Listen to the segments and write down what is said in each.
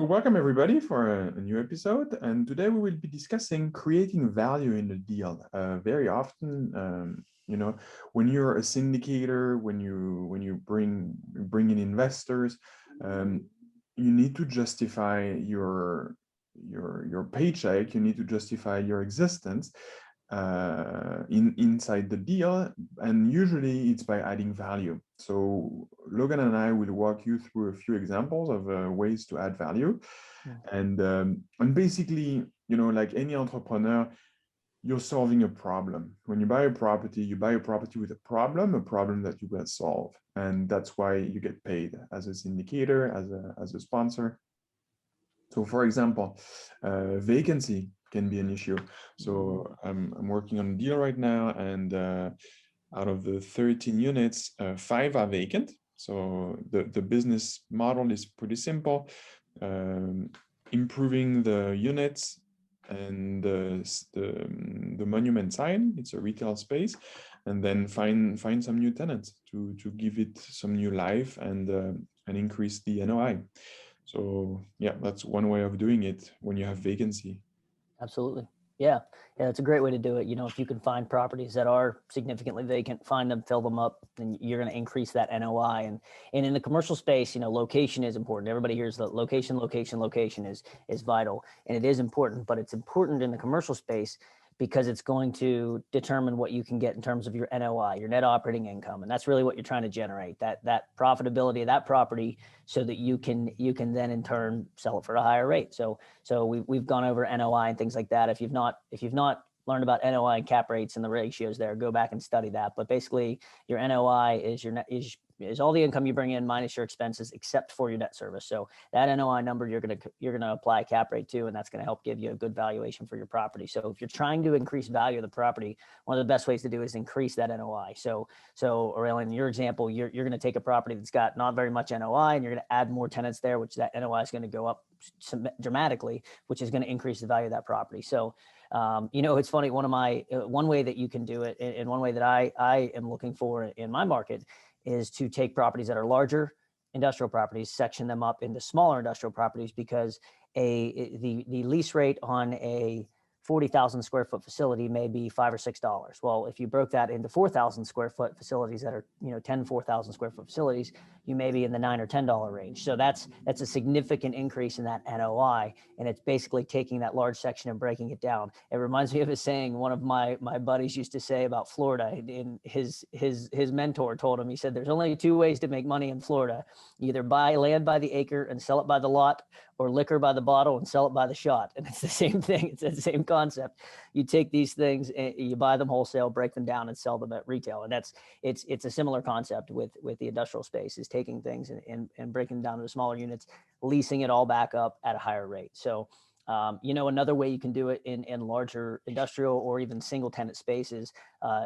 Welcome everybody for a new episode, and today we will be discussing creating value in a deal. Very often, when you're a syndicator, when you bring in investors, um, you need to justify your paycheck. You need to justify your existence inside the deal, and usually it's by adding value. So Logan and I will walk you through a few examples of ways to add value, and basically, like any entrepreneur, you're solving a problem. When you buy a property, you buy a property with a problem that you will solve, and that's why you get paid as a syndicator, as a sponsor. So, for example, vacancy can be an issue. So I'm working on a deal right now, and out of the 13 units, 5 are vacant. So the business model is pretty simple. Improving the units and the monument sign. It's a retail space, and then find some new tenants to give it some new life and increase the NOI. So yeah, that's one way of doing it when you have vacancy. Absolutely. Yeah. Yeah. It's a great way to do it. If you can find properties that are significantly vacant, find them, fill them up, then you're going to increase that NOI. And in the commercial space, location is important. Everybody hears that location is vital. And it is important, but it's important in the commercial space because it's going to determine what you can get in terms of your NOI, your net operating income. And that's really what you're trying to generate, that profitability of that property, so that you can then in turn sell it for a higher rate. So we've gone over NOI and things like that. If you've not learned about NOI and cap rates and the ratios there, go back and study that. But basically, your NOI is your net is all the income you bring in minus your expenses, except for your debt service. So that NOI number you're gonna apply a cap rate to, and that's gonna help give you a good valuation for your property. So if you're trying to increase value of the property, one of the best ways to do is increase that NOI. So Aurelien, in your example, you're gonna take a property that's got not very much NOI, and you're gonna add more tenants there, which that NOI is gonna go up dramatically, which is gonna increase the value of that property. So it's funny. One way that you can do it, and one way that I am looking for in my market, is to take properties that are larger industrial properties, section them up into smaller industrial properties, because the lease rate on a 40,000 square foot facility may be $5 or $6. Well, if you broke that into 4,000 square foot facilities that are 4,000 square foot facilities, you may be in the $9 or $10 range. So that's a significant increase in that NOI, and it's basically taking that large section and breaking it down. It reminds me of a saying one of my buddies used to say about Florida. In his mentor told him, he said, "There's only 2 ways to make money in Florida: you either buy land by the acre and sell it by the lot, or liquor by the bottle and sell it by the shot." And it's the same thing. It's the same concept. You take these things and you buy them wholesale, break them down, and sell them at retail. And it's a similar concept with the industrial space, is taking things and breaking them down into smaller units, leasing it all back up at a higher rate. So another way you can do it in larger industrial or even single tenant spaces,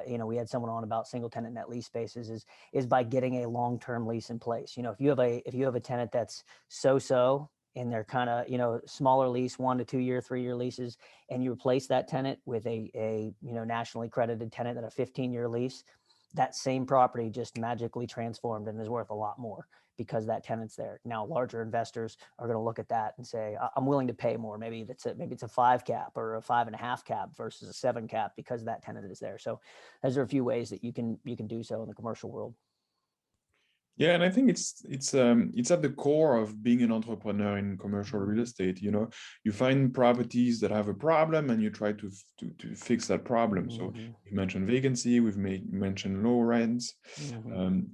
we had someone on about single tenant net lease spaces, is by getting a long-term lease in place. If you have a tenant that's so and they're kind of, smaller lease, 1 to 2 year, 3 year leases, and you replace that tenant with a nationally accredited tenant at a 15-year lease, that same property just magically transformed and is worth a lot more because that tenant's there. Now, larger investors are going to look at that and say, "I'm willing to pay more. Maybe it's a 5 cap or a 5.5 cap versus a 7 cap because that tenant is there." So those are a few ways that you can do so in the commercial world. Yeah, and I think it's at the core of being an entrepreneur in commercial real estate. You find properties that have a problem and you try to fix that problem. So we mentioned vacancy, mentioned low rents.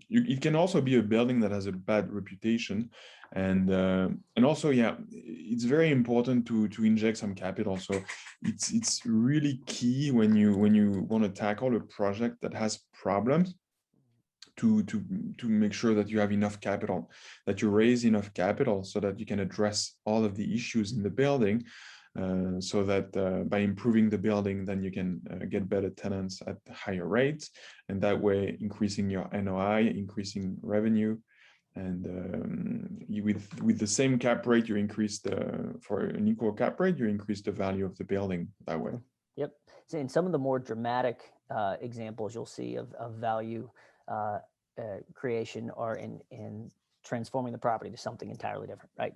It can also be a building that has a bad reputation, and also, yeah, it's very important to inject some capital. So it's really key when you want to tackle a project that has problems, to make sure that you have enough capital, that you raise enough capital so that you can address all of the issues in the building, so that by improving the building, then you can get better tenants at higher rates, and that way increasing your NOI, increasing revenue, and with the same cap rate, you increase for an equal cap rate, you increase the value of the building that way. Yep. So in some of the more dramatic examples you'll see of value creation are in transforming the property to something entirely different, right?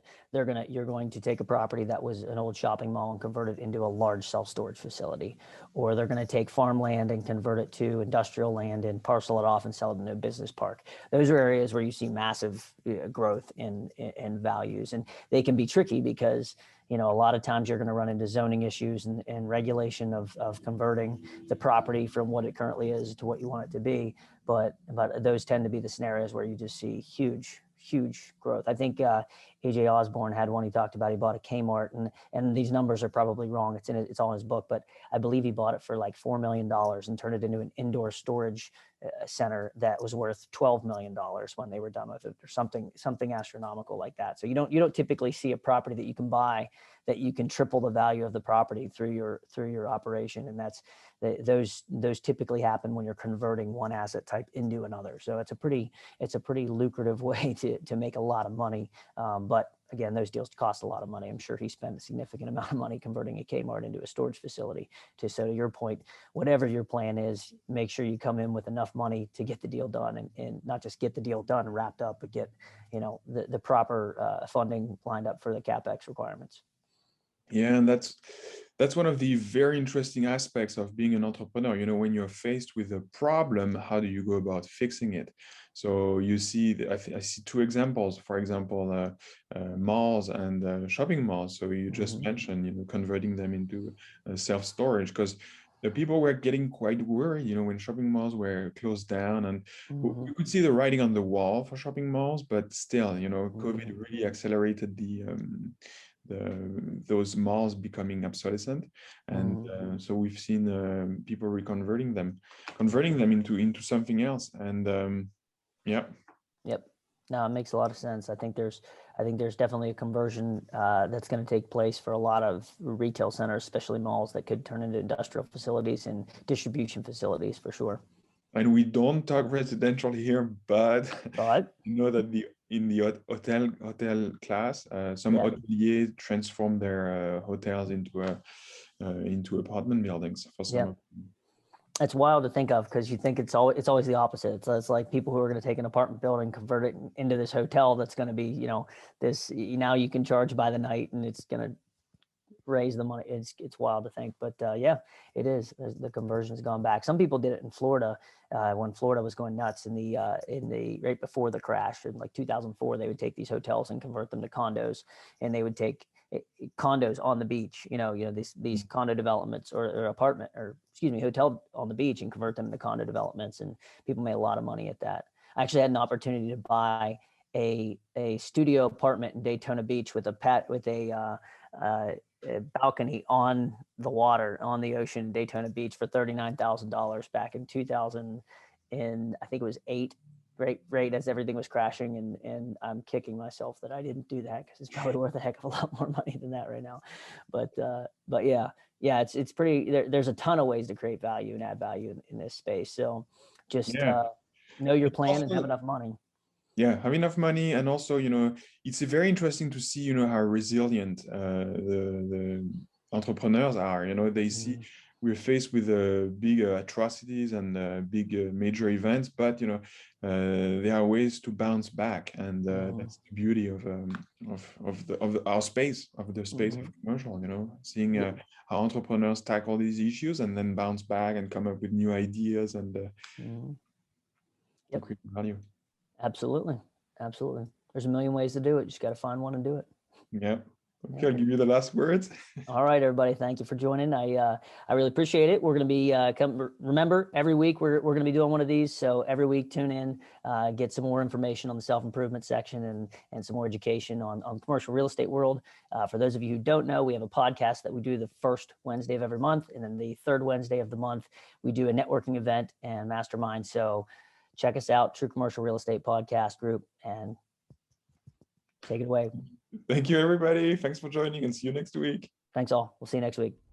You're going to take a property that was an old shopping mall and convert it into a large self-storage facility, or they're going to take farmland and convert it to industrial land and parcel it off and sell it into a business park. Those are areas where you see massive growth in values, and they can be tricky because a lot of times you're going to run into zoning issues and regulation of converting the property from what it currently is to what you want it to be. But those tend to be the scenarios where you just see huge growth. I think AJ Osborne had one he talked about. He bought a Kmart, and these numbers are probably wrong. It's all in his book, but I believe he bought it for like $4 million and turned it into an indoor storage center that was worth $12 million when they were done with it, or something astronomical like that. So you don't typically see a property that you can buy that you can triple the value of the property through your operation, and those typically happen when you're converting one asset type into another. So it's a pretty lucrative way to make a lot of money. But again, those deals cost a lot of money. I'm sure he spent a significant amount of money converting a Kmart into a storage facility. So to your point, whatever your plan is, make sure you come in with enough money to get the deal done, and not just get the deal done and wrapped up, but get the proper funding lined up for the CapEx requirements. Yeah, and that's one of the very interesting aspects of being an entrepreneur. When you're faced with a problem, how do you go about fixing it? So you see, I see two examples. For example, malls and shopping malls. So you just mentioned, converting them into self-storage, because the people were getting quite worried, when shopping malls were closed down, and we could see the writing on the wall for shopping malls, but still, COVID really accelerated those malls becoming obsolescent, and so we've seen people converting them into something else, and yeah. Yep. No, it makes a lot of sense. I think there's definitely a conversion that's going to take place for a lot of retail centers, especially malls, that could turn into industrial facilities and distribution facilities for sure. And we don't talk residential here, but that in the hotel class, some hoteliers transform their hotels into apartment buildings for some of them. It's wild to think of, because you think it's always the opposite. It's like people who are going to take an apartment building, convert it into this hotel that's going to be, this, now you can charge by the night and it's going to raise the money. It's wild to think, but yeah, it is. The conversion's gone back. Some people did it in Florida when Florida was going nuts in the right before the crash in like 2004. They would take these hotels and convert them to condos, and they would take condos on the beach, these condo developments or hotel on the beach, and convert them into condo developments, and people made a lot of money at that. I actually had an opportunity to buy a studio apartment in Daytona Beach with a balcony on the water, on the ocean, Daytona Beach, for $39,000 back in 2000, and I think it was 8, right as everything was crashing, and I'm kicking myself that I didn't do that, because it's probably worth a heck of a lot more money than that right now. But yeah, it's pretty. There's a ton of ways to create value and add value in this space. So just know your plan and have enough money. Yeah, have enough money, and also, it's very interesting to see, how resilient the entrepreneurs are. They see we're faced with big atrocities and big major events, but there are ways to bounce back, and that's the beauty of our space, of the space of commercial. Seeing how entrepreneurs tackle these issues and then bounce back and come up with new ideas and create value. Absolutely. There's a million ways to do it. You just got to find one and do it. Yeah. Okay, I'll give you the last words. All right, everybody. Thank you for joining. I really appreciate it. We're going to be remember, every week we're going to be doing one of these. So every week, tune in, get some more information on the self-improvement section and some more education on commercial real estate world. For those of you who don't know, we have a podcast that we do the first Wednesday of every month, and then the third Wednesday of the month we do a networking event and mastermind. So check us out, True Commercial Real Estate Podcast Group, and take it away. Thank you, everybody. Thanks for joining, and see you next week. Thanks all. We'll see you next week.